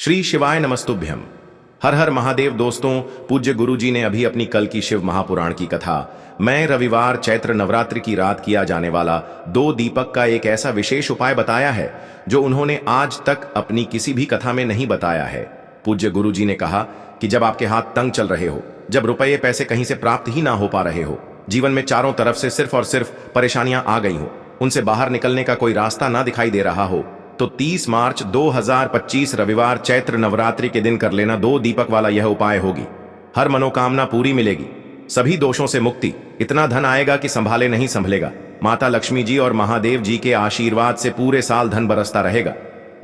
श्री शिवाय नमस्तुभ्यम। हर हर महादेव। दोस्तों, पूज्य गुरु जी ने अभी अपनी कल की शिव महापुराण की कथा मैं रविवार चैत्र नवरात्रि की रात किया जाने वाला 2 दीपक का एक ऐसा विशेष उपाय बताया है जो उन्होंने आज तक अपनी किसी भी कथा में नहीं बताया है। पूज्य गुरु जी ने कहा कि जब आपके हाथ तंग चल रहे हो, जब रुपये पैसे कहीं से प्राप्त ही ना हो पा रहे हो, जीवन में चारों तरफ से सिर्फ और सिर्फ परेशानियां आ गई हो, उनसे बाहर निकलने का कोई रास्ता ना दिखाई दे रहा हो, तो 30 मार्च 2025 रविवार चैत्र नवरात्रि के दिन कर लेना 2 दीपक वाला यह उपाय होगी। हर मनोकामना पूरी मिलेगी, सभी दोषों से मुक्ति, इतना धन आएगा कि संभाले नहीं संभलेगा। माता लक्ष्मी जी और महादेव जी के आशीर्वाद से पूरे साल धन बरसता रहेगा।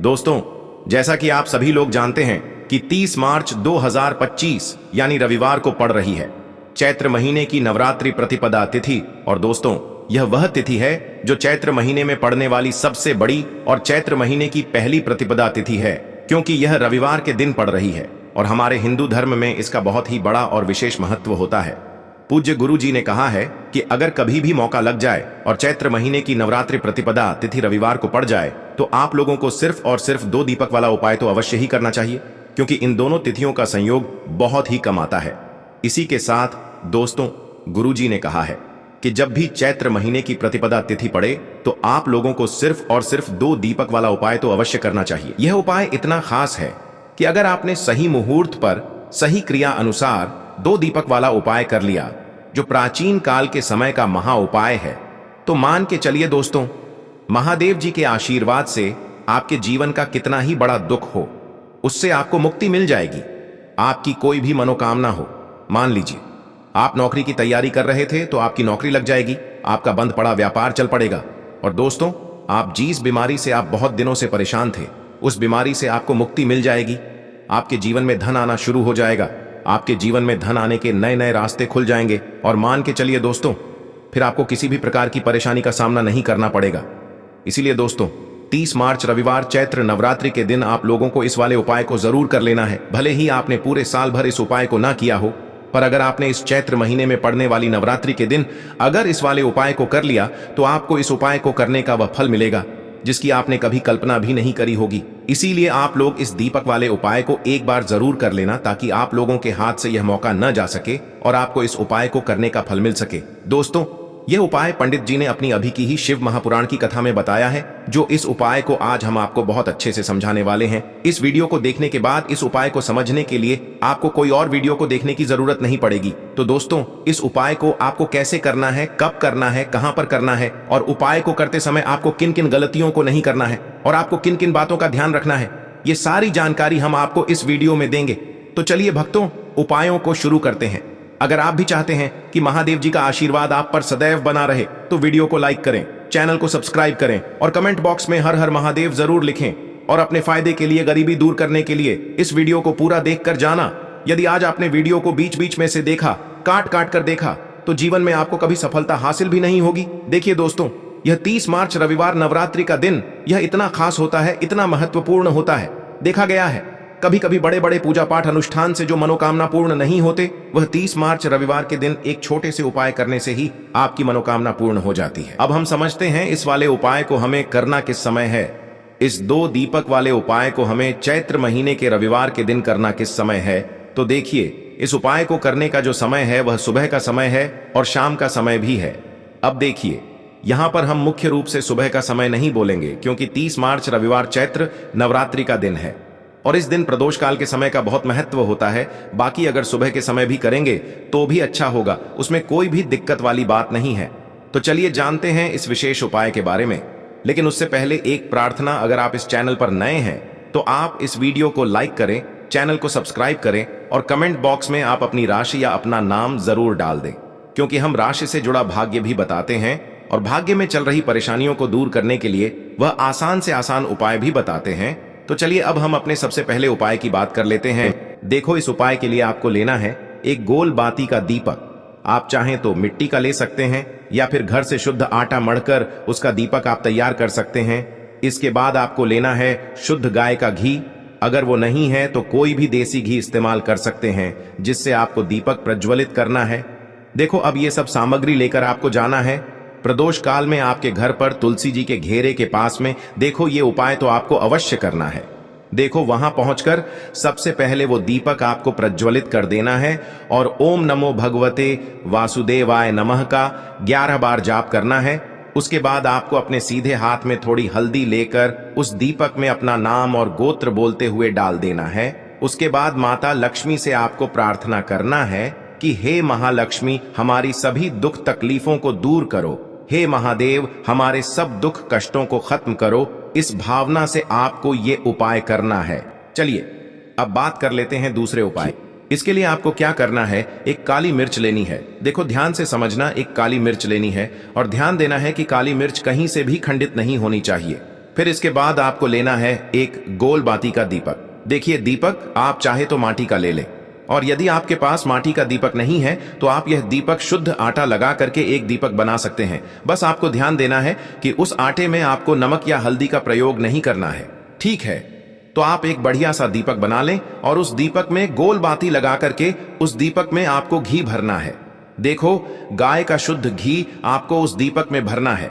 दोस्तों, जैसा कि आप सभी लोग जानते हैं कि 30 मार्च 2025 यानी रविवार को पड़ रही है चैत्र महीने की नवरात्रि प्रतिपदा तिथि। और दोस्तों, यह वह तिथि है जो चैत्र महीने में पड़ने वाली सबसे बड़ी और चैत्र महीने की पहली प्रतिपदा तिथि है, क्योंकि यह रविवार के दिन पड़ रही है और हमारे हिंदू धर्म में इसका बहुत ही बड़ा और विशेष महत्व होता है। पूज्य गुरु जी ने कहा है कि अगर कभी भी मौका लग जाए और चैत्र महीने की नवरात्रि प्रतिपदा तिथि रविवार को पड़ जाए तो आप लोगों को सिर्फ और सिर्फ 2 दीपक वाला उपाय तो अवश्य ही करना चाहिए, क्योंकि इन दोनों तिथियों का संयोग बहुत ही कम आता है। इसी के साथ दोस्तों, गुरु जी ने कहा है कि जब भी चैत्र महीने की प्रतिपदा तिथि पड़े तो आप लोगों को सिर्फ और सिर्फ 2 दीपक वाला उपाय तो अवश्य करना चाहिए। यह उपाय इतना खास है कि अगर आपने सही मुहूर्त पर सही क्रिया अनुसार 2 दीपक वाला उपाय कर लिया, जो प्राचीन काल के समय का महा उपाय है, तो मान के चलिए दोस्तों, महादेव जी के आशीर्वाद से आपके जीवन का कितना ही बड़ा दुख हो, उससे आपको मुक्ति मिल जाएगी। आपकी कोई भी मनोकामना हो, मान लीजिए आप नौकरी की तैयारी कर रहे थे तो आपकी नौकरी लग जाएगी, आपका बंद पड़ा व्यापार चल पड़ेगा। और दोस्तों, आप जिस बीमारी से आप बहुत दिनों से परेशान थे, उस बीमारी से आपको मुक्ति मिल जाएगी। आपके जीवन में धन आना शुरू हो जाएगा, आपके जीवन में धन आने के नए नए रास्ते खुल जाएंगे। और मान के चलिए दोस्तों, फिर आपको किसी भी प्रकार की परेशानी का सामना नहीं करना पड़ेगा। इसीलिए दोस्तों, 30 मार्च रविवार चैत्र नवरात्रि के दिन आप लोगों को इस वाले उपाय को जरूर कर लेना है। भले ही आपने पूरे साल भर इस उपाय को ना किया हो, पर अगर आपने इस चैत्र महीने में पड़ने वाली नवरात्रि के दिन अगर इस वाले उपाय को कर लिया तो आपको इस उपाय को करने का वह फल मिलेगा जिसकी आपने कभी कल्पना भी नहीं करी होगी। इसीलिए आप लोग इस दीपक वाले उपाय को एक बार जरूर कर लेना, ताकि आप लोगों के हाथ से यह मौका न जा सके और आपको इस उपाय को करने का फल मिल सके। दोस्तों, यह उपाय पंडित जी ने अपनी अभी की ही शिव महापुराण की कथा में बताया है, जो इस उपाय को आज हम आपको बहुत अच्छे से समझाने वाले हैं। इस वीडियो को देखने के बाद इस उपाय को समझने के लिए आपको कोई और वीडियो को देखने की जरूरत नहीं पड़ेगी। तो दोस्तों, इस उपाय को आपको कैसे करना है, कब करना है, कहां पर करना है, और उपाय को करते समय आपको किन किन गलतियों को नहीं करना है और आपको किन किन बातों का ध्यान रखना है, ये सारी जानकारी हम आपको इस वीडियो में देंगे। तो चलिए भक्तों, उपायों को शुरू करते हैं। अगर आप भी चाहते हैं कि महादेव जी का आशीर्वाद आप पर सदैव बना रहे तो वीडियो को लाइक करें, चैनल को सब्सक्राइब करें और कमेंट बॉक्स में हर हर महादेव जरूर लिखें। और अपने फायदे के लिए, गरीबी दूर करने के लिए इस वीडियो को पूरा देखकर जाना। यदि आज आपने वीडियो को बीच बीच में से देखा, काट काट कर देखा, तो जीवन में आपको कभी सफलता हासिल भी नहीं होगी। देखिए दोस्तों, यह 30 मार्च रविवार नवरात्रि का दिन यह इतना खास होता है, इतना महत्वपूर्ण होता है। देखा गया है कभी कभी बड़े बड़े पूजा पाठ अनुष्ठान से जो मनोकामना पूर्ण नहीं होते, वह 30 मार्च रविवार के दिन एक छोटे से उपाय करने से ही आपकी मनोकामना पूर्ण हो जाती है। अब हम समझते हैं इस वाले उपाय को हमें करना किस समय है। इस 2 दीपक वाले उपाय को हमें चैत्र महीने के रविवार के दिन करना किस समय है। तो देखिए, इस उपाय को करने का जो समय है वह सुबह का समय है और शाम का समय भी है। अब देखिए, यहाँ पर हम मुख्य रूप से सुबह का समय नहीं बोलेंगे, क्योंकि 30 मार्च रविवार चैत्र नवरात्रि का दिन है और इस दिन प्रदोष काल के समय का बहुत महत्व होता है। बाकी अगर सुबह के समय भी करेंगे तो भी अच्छा होगा, उसमें कोई भी दिक्कत वाली बात नहीं है। तो चलिए जानते हैं इस विशेष उपाय के बारे में। लेकिन उससे पहले एक प्रार्थना, अगर आप इस चैनल पर नए हैं तो आप इस वीडियो को लाइक करें, चैनल को सब्सक्राइब करें और कमेंट बॉक्स में आप अपनी राशि या अपना नाम जरूर डाल दें, क्योंकि हम राशि से जुड़ा भाग्य भी बताते हैं और भाग्य में चल रही परेशानियों को दूर करने के लिए वह आसान से आसान उपाय भी बताते हैं। तो चलिए अब हम अपने सबसे पहले उपाय की बात कर लेते हैं। देखो, इस उपाय के लिए आपको लेना है एक गोल बाती का दीपक। आप चाहें तो मिट्टी का ले सकते हैं या फिर घर से शुद्ध आटा मढ़कर उसका दीपक आप तैयार कर सकते हैं। इसके बाद आपको लेना है शुद्ध गाय का घी। अगर वो नहीं है तो कोई भी देसी घी इस्तेमाल कर सकते हैं, जिससे आपको दीपक प्रज्वलित करना है। देखो, अब ये सब सामग्री लेकर आपको जाना है प्रदोष काल में आपके घर पर तुलसी जी के घेरे के पास में। देखो, ये उपाय तो आपको अवश्य करना है। देखो वहां पहुंचकर सबसे पहले वो दीपक आपको प्रज्वलित कर देना है और ओम नमो भगवते वासुदेवाय नमः का 11 बार जाप करना है। उसके बाद आपको अपने सीधे हाथ में थोड़ी हल्दी लेकर उस दीपक में अपना नाम और गोत्र बोलते हुए डाल देना है। उसके बाद माता लक्ष्मी से आपको प्रार्थना करना है कि हे महालक्ष्मी, हमारी सभी दुख तकलीफों को दूर करो। हे महादेव, हमारे सब दुख कष्टों को खत्म करो। इस भावना से आपको ये उपाय करना है। चलिए अब बात कर लेते हैं दूसरे उपाय। इसके लिए आपको क्या करना है, एक काली मिर्च लेनी है। देखो ध्यान से समझना, एक काली मिर्च लेनी है और ध्यान देना है कि काली मिर्च कहीं से भी खंडित नहीं होनी चाहिए। फिर इसके बाद आपको लेना है एक गोल बाती का दीपक। देखिए दीपक आप चाहे तो माटी का ले लें, और यदि आपके पास माटी का दीपक नहीं है तो आप यह दीपक शुद्ध आटा लगा करके एक दीपक बना सकते हैं। बस आपको ध्यान देना है कि उस आटे में आपको नमक या हल्दी का प्रयोग नहीं करना है। ठीक है, तो आप एक बढ़िया सा दीपक बना लें और उस दीपक में गोल बाती लगा करके उस दीपक में आपको घी भरना है। देखो गाय का शुद्ध घी आपको उस दीपक में भरना है।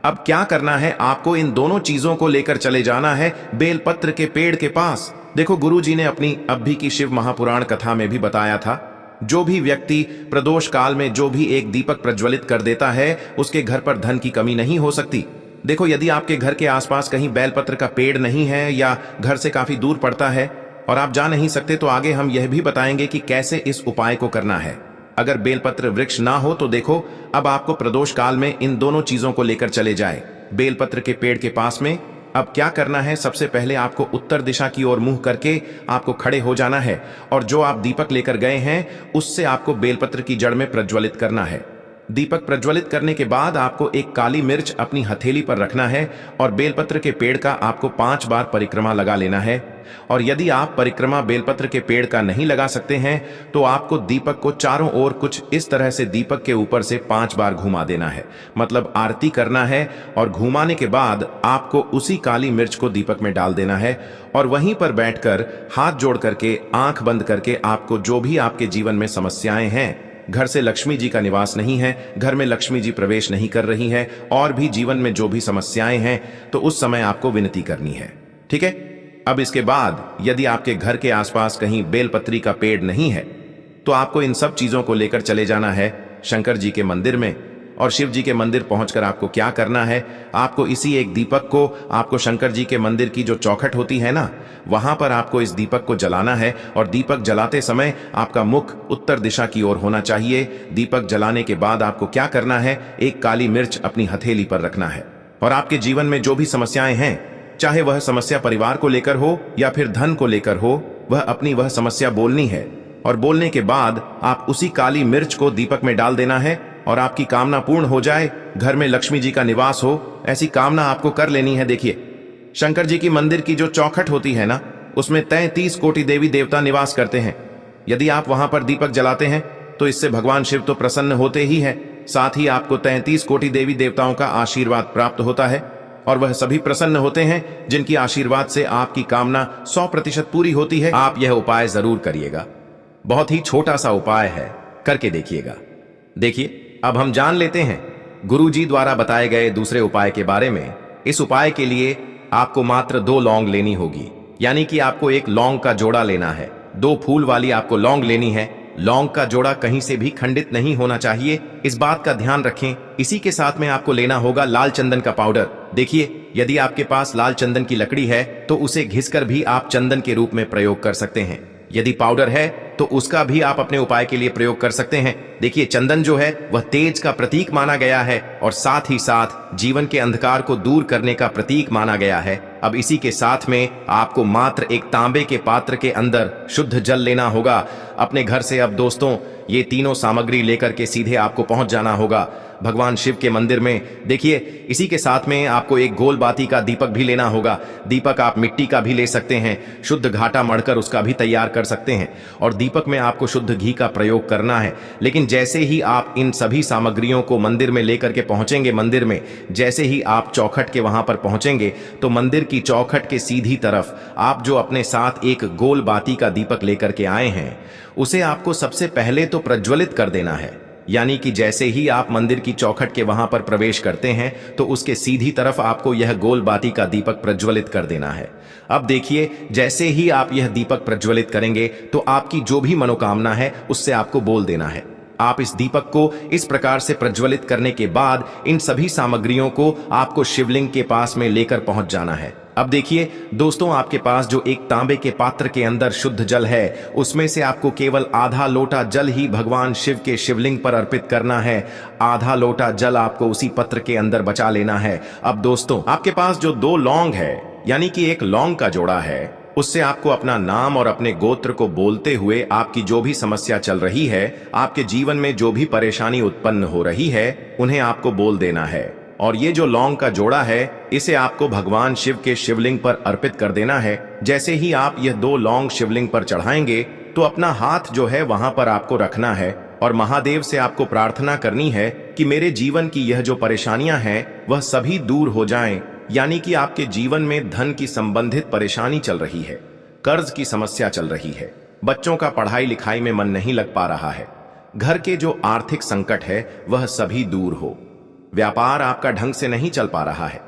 अब क्या करना है, आपको इन दोनों चीजों को लेकर चले जाना है बेलपत्र के पेड़ के पास। देखो गुरुजी ने अपनी अभी की शिव महापुराण कथा में भी बताया था, जो भी व्यक्ति प्रदोष काल में जो भी एक दीपक प्रज्वलित कर देता है उसके घर पर धन की कमी नहीं हो सकती। देखो यदि आपके घर के आसपास कहीं बेलपत्र का पेड़ नहीं है या घर से काफी दूर पड़ता है और आप जा नहीं सकते, तो आगे हम यह भी बताएंगे कि कैसे इस उपाय को करना है। अगर बेलपत्र वृक्ष ना हो तो देखो अब आपको प्रदोष काल में इन दोनों चीजों को लेकर चले जाए बेलपत्र के पेड़ के पास में। अब क्या करना है, सबसे पहले आपको उत्तर दिशा की ओर मुंह करके आपको खड़े हो जाना है और जो आप दीपक लेकर गए हैं उससे आपको बेलपत्र की जड़ में प्रज्वलित करना है। दीपक प्रज्वलित करने के बाद आपको एक काली मिर्च अपनी हथेली पर रखना है और बेलपत्र के पेड़ का आपको 5 बार परिक्रमा लगा लेना है। और यदि आप परिक्रमा बेलपत्र के पेड़ का नहीं लगा सकते हैं तो आपको दीपक को चारों ओर कुछ इस तरह से दीपक के ऊपर से 5 बार घुमा देना है, मतलब आरती करना है। और घुमाने के बाद आपको उसी काली मिर्च को दीपक में डाल देना है और वहीं पर बैठकर हाथ जोड़ करके आंख बंद करके आपको जो भी आपके जीवन में समस्याएं हैं, घर से लक्ष्मी जी का निवास नहीं है, घर में लक्ष्मी जी प्रवेश नहीं कर रही है, और भी जीवन में जो भी समस्याएं हैं, तो उस समय आपको विनती करनी है। ठीक है, अब इसके बाद यदि आपके घर के आसपास कहीं बेलपत्री का पेड़ नहीं है तो आपको इन सब चीजों को लेकर चले जाना है शंकर जी के मंदिर में। और शिव जी के मंदिर पहुंचकर आपको क्या करना है, आपको इसी एक दीपक को आपको शंकर जी के मंदिर की जो चौखट होती है ना, वहां पर आपको इस दीपक को जलाना है। और दीपक जलाते समय आपका मुख उत्तर दिशा की ओर होना चाहिए। दीपक जलाने के बाद आपको क्या करना है, एक काली मिर्च अपनी हथेली पर रखना है और आपके जीवन में जो भी समस्याएं हैं, चाहे वह समस्या परिवार को लेकर हो या फिर धन को लेकर हो, वह समस्या बोलनी है। और बोलने के बाद आप उसी काली मिर्च को दीपक में डाल देना है और आपकी कामना पूर्ण हो जाए, घर में लक्ष्मी जी का निवास हो, ऐसी कामना आपको कर लेनी है। देखिए शंकर जी की मंदिर की जो चौखट होती है ना, उसमें 33 कोटि देवी देवता निवास करते हैं। यदि आप वहां पर दीपक जलाते हैं तो इससे भगवान शिव तो प्रसन्न होते ही हैं, साथ ही आपको 33 कोटि देवी देवताओं का आशीर्वाद प्राप्त होता है और वह सभी प्रसन्न होते हैं जिनकी आशीर्वाद से आपकी कामना 100% पूरी होती है। आप यह उपाय जरूर करिएगा, बहुत ही छोटा सा उपाय है, करके देखिएगा। देखिए अब हम जान लेते हैं गुरुजी द्वारा बताए गए दूसरे उपाय के बारे में। इस उपाय के लिए आपको मात्र 2 लौंग लेनी होगी, यानी कि आपको एक लौंग का जोड़ा लेना है। 2 फूल वाली आपको लौंग लेनी है। लौंग का जोड़ा कहीं से भी खंडित नहीं होना चाहिए, इस बात का ध्यान रखें। इसी के साथ में आपको लेना होगा लाल चंदन का पाउडर। देखिए यदि आपके पास लाल चंदन की लकड़ी है तो उसे घिसकर भी आप चंदन के रूप में प्रयोग कर सकते हैं। यदि पाउडर है तो उसका भी आप अपने उपाय के लिए प्रयोग कर सकते हैं। देखिए चंदन जो है वह तेज का प्रतीक माना गया है और साथ ही साथ जीवन के अंधकार को दूर करने का प्रतीक माना गया है। अब इसी के साथ में आपको मात्र एक तांबे के पात्र के अंदर शुद्ध जल लेना होगा अपने घर से। अब दोस्तों ये तीनों सामग्री लेकर के सीधे आपको पहुंच जाना होगा भगवान शिव के मंदिर में। देखिए इसी के साथ में आपको एक गोल बाती का दीपक भी लेना होगा। दीपक आप मिट्टी का भी ले सकते हैं, शुद्ध घाटा मढ़कर उसका भी तैयार कर सकते हैं। और दीपक में आपको शुद्ध घी का प्रयोग करना है। लेकिन जैसे ही आप इन सभी सामग्रियों को मंदिर में लेकर के पहुंचेंगे, मंदिर में जैसे ही आप चौखट के वहां पर पहुंचेंगे तो मंदिर की चौखट के सीधी तरफ आप जो अपने साथ एक गोल बाती का दीपक लेकर के आए हैं उसे आपको सबसे पहले तो प्रज्वलित कर देना है। यानी कि जैसे ही आप मंदिर की चौखट के वहां पर प्रवेश करते हैं तो उसके सीधी तरफ आपको यह गोल बाती का दीपक प्रज्वलित कर देना है। अब देखिए, जैसे ही आप यह दीपक प्रज्वलित करेंगे तो आपकी जो भी मनोकामना है उससे आपको बोल देना है। आप इस दीपक को इस प्रकार से प्रज्वलित करने के बाद इन सभी सामग्रियों को आपको शिवलिंग के पास में लेकर पहुंच जाना है। अब देखिए दोस्तों, आपके पास जो एक तांबे के पात्र के अंदर शुद्ध जल है, उसमें से आपको केवल आधा लोटा जल ही भगवान शिव के शिवलिंग पर अर्पित करना है। आधा लोटा जल आपको उसी पत्र के अंदर बचा लेना है। अब दोस्तों, आपके पास जो 2 लौंग है, यानी कि एक लौंग का जोड़ा है, उससे आपको अपना नाम और अपने गोत्र को बोलते हुए आपकी जो भी समस्या चल रही है, आपके जीवन में जो भी परेशानी उत्पन्न हो रही है, उन्हें आपको बोल देना है। और ये जो लौंग का जोड़ा है, इसे आपको भगवान शिव के शिवलिंग पर अर्पित कर देना है। जैसे ही आप यह 2 लौंग शिवलिंग पर चढ़ाएंगे तो अपना हाथ जो है वहां पर आपको रखना है और महादेव से आपको प्रार्थना करनी है कि मेरे जीवन की यह जो परेशानियां हैं वह सभी दूर हो जाएं। यानी कि आपके जीवन में धन की संबंधित परेशानी चल रही है, कर्ज की समस्या चल रही है, बच्चों का पढ़ाई लिखाई में मन नहीं लग पा रहा है, घर के जो आर्थिक संकट है वह सभी दूर हो, व्यापार आपका ढंग से नहीं चल पा रहा है,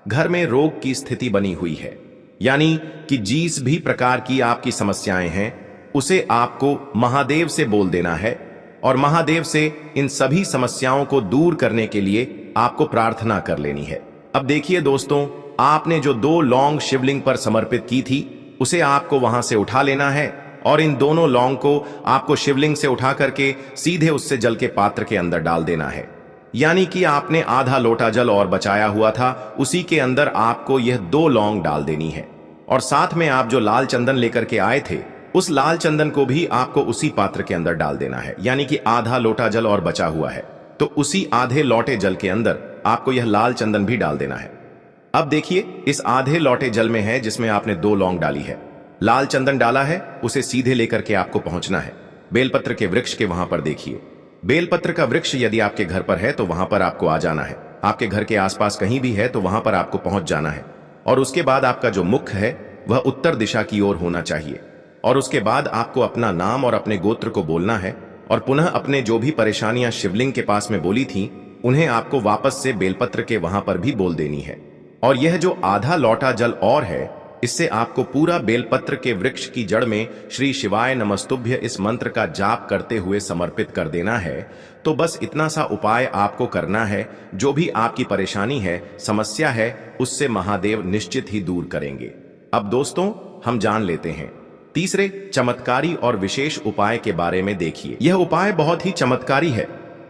घर में रोग की स्थिति बनी हुई है, यानी कि जिस भी प्रकार की आपकी समस्याएं हैं उसे आपको महादेव से बोल देना है और महादेव से इन सभी समस्याओं को दूर करने के लिए आपको प्रार्थना कर लेनी है। अब देखिए दोस्तों, आपने जो 2 लौंग शिवलिंग पर समर्पित की थी उसे आपको वहां से उठा लेना है और इन दोनों लौंग को आपको शिवलिंग से उठा करके सीधे उससे जल के पात्र के अंदर डाल देना है। यानी कि आपने आधा लोटा जल और बचाया हुआ था, उसी के अंदर आपको यह 2 लौंग डाल देनी है और साथ में आप जो लाल चंदन लेकर के आए थे उस लाल चंदन को भी आपको उसी पात्र के अंदर डाल देना है। यानी कि आधा लोटा जल और बचा हुआ है तो उसी आधे लोटे जल के अंदर आपको यह लाल चंदन भी डाल देना है। अब देखिए, इस आधे लोटे जल में है जिसमें आपने 2 लौंग डाली है, लाल चंदन डाला है, उसे सीधे लेकर के आपको पहुंचना है बेलपत्र के वृक्ष के वहां पर। देखिए, बेलपत्र का वृक्ष यदि आपके घर पर है तो वहां पर आपको आ जाना है, आपके घर के आसपास कहीं भी है तो वहां पर आपको पहुंच जाना है और उसके बाद आपका जो मुख है वह उत्तर दिशा की ओर होना चाहिए और उसके बाद आपको अपना नाम और अपने गोत्र को बोलना है और पुनः अपने जो भी परेशानियां शिवलिंग के पास में बोली थी उन्हें आपको वापस से बेलपत्र के वहां पर भी बोल देनी है। और यह जो आधा लौटा जल और है, इससे आपको पूरा बेलपत्र के वृक्ष की जड़ में श्री शिवाय नमस्तुभ्य इस मंत्र का जाप करते हुए समर्पित कर देना है। तो बस इतना सा उपाय आपको करना है, जो भी आपकी परेशानी है, समस्या है, उससे महादेव निश्चित ही दूर करेंगे। अब दोस्तों, हम जान लेते हैं तीसरे चमत्कारी और विशेष उपाय के बारे में। देखिए, यह उपाय बहुत ही चमत्कारी है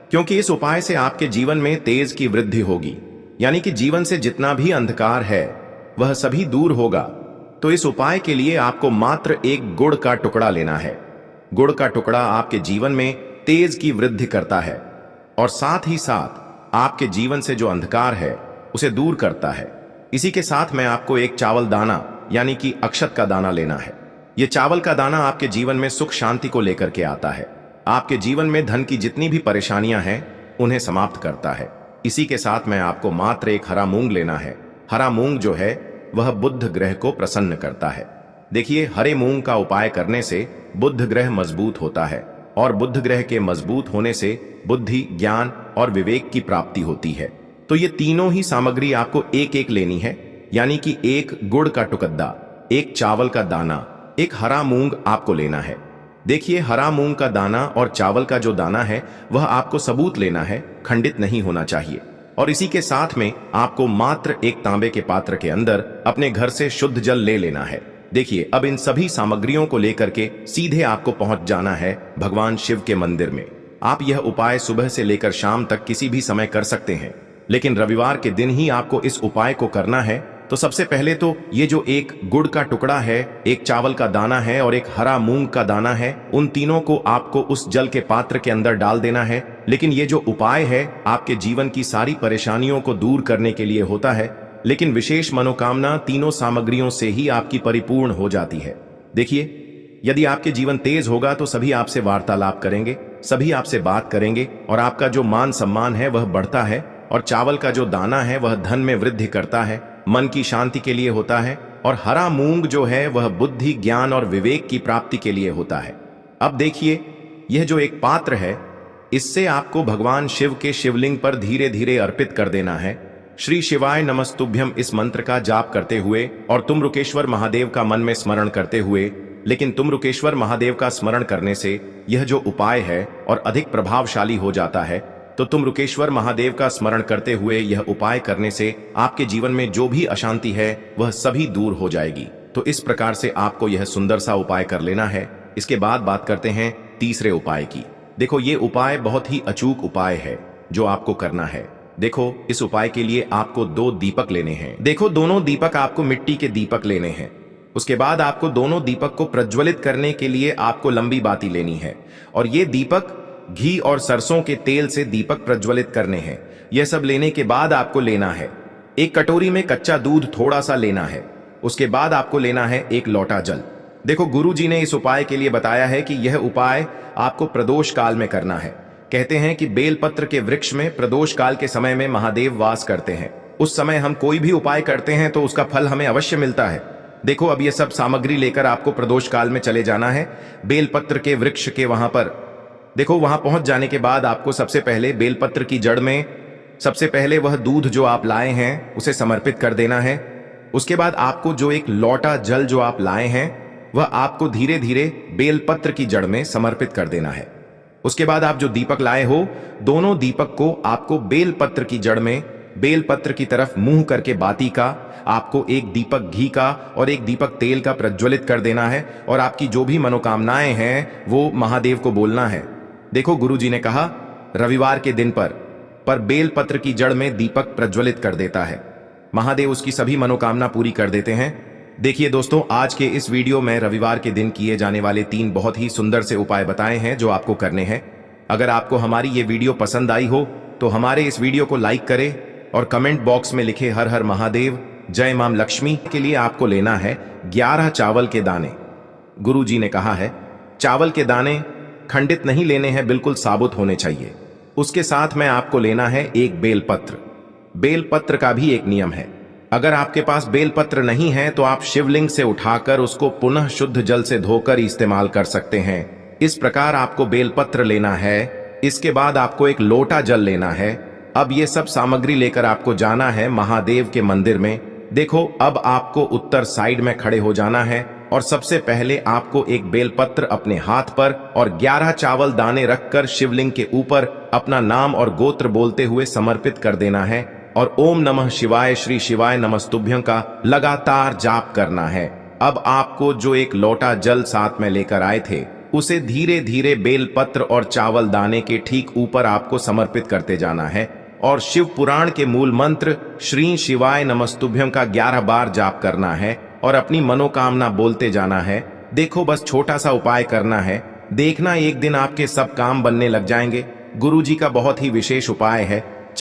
क्योंकि इस उपाय से आपके जीवन में तेज की वृद्धि होगी, यानी कि जीवन से जितना भी अंधकार है वह सभी दूर होगा। तो इस उपाय के लिए आपको मात्र एक गुड़ का टुकड़ा लेना है। गुड़ का टुकड़ा आपके जीवन में तेज की वृद्धि करता है और साथ ही साथ आपके जीवन से जो अंधकार है उसे दूर करता है। इसी के साथ में आपको एक चावल दाना यानी कि अक्षत का दाना लेना है। यह चावल का दाना आपके जीवन में सुख शांति को लेकर के आता है, आपके जीवन में धन की जितनी भी परेशानियां हैं उन्हें समाप्त करता है। इसी के साथ में आपको मात्र एक हरा मूंग लेना है। हरा मूंग जो है वह बुध ग्रह को प्रसन्न करता है। देखिए, हरे मूंग का उपाय करने से बुध ग्रह मजबूत होता है और बुध ग्रह के मजबूत होने से बुद्धि, ज्ञान और विवेक की प्राप्ति होती है। तो ये तीनों ही सामग्री आपको एक एक लेनी है, यानी कि एक गुड़ का टुकड़ा, एक चावल का दाना, एक हरा मूंग आपको लेना है। देखिए, हरा मूंग का दाना और चावल का जो दाना है वह आपको सबूत लेना है, खंडित नहीं होना चाहिए। और इसी के साथ में आपको मात्र एक तांबे के पात्र के अंदर अपने घर से शुद्ध जल ले लेना है। देखिए, अब इन सभी सामग्रियों को लेकर के सीधे आपको पहुंच जाना है भगवान शिव के मंदिर में। आप यह उपाय सुबह से लेकर शाम तक किसी भी समय कर सकते हैं, लेकिन रविवार के दिन ही आपको इस उपाय को करना है। तो सबसे पहले तो ये जो एक गुड़ का टुकड़ा है, एक चावल का दाना है और एक हरा मूंग का दाना है, उन तीनों को आपको उस जल के पात्र के अंदर डाल देना है। लेकिन ये जो उपाय है आपके जीवन की सारी परेशानियों को दूर करने के लिए होता है, लेकिन विशेष मनोकामना तीनों सामग्रियों से ही आपकी परिपूर्ण हो जाती है। देखिए, यदि आपके जीवन तेज होगा तो सभी आपसे वार्तालाप करेंगे, सभी आपसे बात करेंगे और आपका जो मान सम्मान है वह बढ़ता है। और चावल का जो दाना है वह धन में वृद्धि करता है, मन की शांति के लिए होता है। और हरा मूंग जो है वह बुद्धि, ज्ञान और विवेक की प्राप्ति के लिए होता है। अब देखिए, यह जो एक पात्र है इससे आपको भगवान शिव के शिवलिंग पर धीरे धीरे अर्पित कर देना है। श्री शिवाय नमस्तुभ्यम इस मंत्र का जाप करते हुए और तुम रुकेश्वर महादेव का मन में स्मरण करते हुए, लेकिन तुम रुकेश्वर महादेव का स्मरण करने से यह जो उपाय है और अधिक प्रभावशाली हो जाता है। तो तुम रुकेश्वर महादेव का स्मरण करते हुए यह उपाय करने से आपके जीवन में जो भी अशांति है वह सभी दूर हो जाएगी। तो इस प्रकार से आपको यह सुंदर सा उपाय कर लेना है। इसके बाद बात करते हैं तीसरे उपाय की। देखो, ये उपाय बहुत ही अचूक उपाय है जो आपको करना है। देखो, इस उपाय के लिए आपको 2 दीपक लेने हैं। देखो, दोनों दीपक आपको मिट्टी के दीपक लेने हैं। उसके बाद आपको दोनों दीपक को प्रज्वलित करने के लिए आपको लंबी बाती लेनी है और ये दीपक घी और सरसों के तेल से दीपक प्रज्वलित करने हैं। यह सब लेने के बाद आपको लेना है एक कटोरी में कच्चा दूध थोड़ा सा लेना है। उसके बाद आपको लेना है 1 लोटा जल। देखो, गुरु जी ने इस उपाय के लिए बताया है कि यह उपाय आपको प्रदोष काल में करना है। कहते हैं कि बेलपत्र के वृक्ष में प्रदोष काल के समय में महादेव वास करते हैं। उस समय हम कोई भी उपाय करते हैं तो उसका फल हमें अवश्य मिलता है। देखो, अब ये सब सामग्री लेकर आपको प्रदोष काल में चले जाना है बेलपत्र के वृक्ष के वहां पर। देखो, वहां पहुंच जाने के बाद आपको सबसे पहले बेलपत्र की जड़ में सबसे पहले वह दूध जो आप लाए हैं उसे समर्पित कर देना है। उसके बाद आपको जो 1 लोटा जल जो आप लाए हैं वह आपको धीरे धीरे बेलपत्र की जड़ में समर्पित कर देना है। उसके बाद आप जो दीपक लाए हो, दोनों दीपक को आपको बेलपत्र की जड़ में बेलपत्र की तरफ मुंह करके बाती का आपको 1 दीपक घी का और 1 दीपक तेल का प्रज्वलित कर देना है और आपकी जो भी मनोकामनाएं हैं वो महादेव को बोलना है। देखो, गुरु जी ने कहा रविवार के दिन पर बेलपत्र की जड़ में दीपक प्रज्वलित कर देता है, महादेव उसकी सभी मनोकामना पूरी कर देते हैं। देखिए दोस्तों, आज के इस वीडियो में रविवार के दिन किए जाने वाले 3 बहुत ही सुंदर से उपाय बताए हैं जो आपको करने हैं। अगर आपको हमारी ये वीडियो पसंद आई हो तो हमारे इस वीडियो को लाइक करें और कमेंट बॉक्स में लिखे हर हर महादेव, जय मां लक्ष्मी। के लिए आपको लेना है 11 चावल के दाने। गुरु जी ने कहा है चावल के दाने खंडित नहीं लेने हैं, बिल्कुल साबुत होने चाहिए। उसके साथ में आपको लेना है 1 बेलपत्र। बेलपत्र का भी एक नियम है, अगर आपके पास बेलपत्र नहीं है तो आप शिवलिंग से उठाकर उसको पुनः शुद्ध जल से धोकर इस्तेमाल कर सकते हैं। इस प्रकार आपको बेलपत्र लेना है। इसके बाद आपको 1 लोटा जल लेना है। अब ये सब सामग्री लेकर आपको जाना है महादेव के मंदिर में। देखो, अब आपको उत्तर साइड में खड़े हो जाना है और सबसे पहले आपको 1 बेलपत्र अपने हाथ पर और 11 चावल दाने रखकर शिवलिंग के ऊपर अपना नाम और गोत्र बोलते हुए समर्पित कर देना है और ओम नमः शिवाय श्री शिवाय नमस्तुभ्यं का लगातार जाप करना है। अब आपको जो 1 लोटा जल साथ में लेकर आए थे उसे धीरे धीरे बेलपत्र और चावल दाने के ठीक ऊपर आपको समर्पित करते जाना है और शिव पुराण के मूल मंत्र श्री शिवाय नमस्तुभ्यं का 11 बार जाप करना है और अपनी मनोकामना बोलते जाना है। देखो, बस छोटा सा उपाय करना है, देखना एक दिन आपके सब काम बनने लग जाएंगे। गुरु जी का बहुत ही विशेष उपाय है।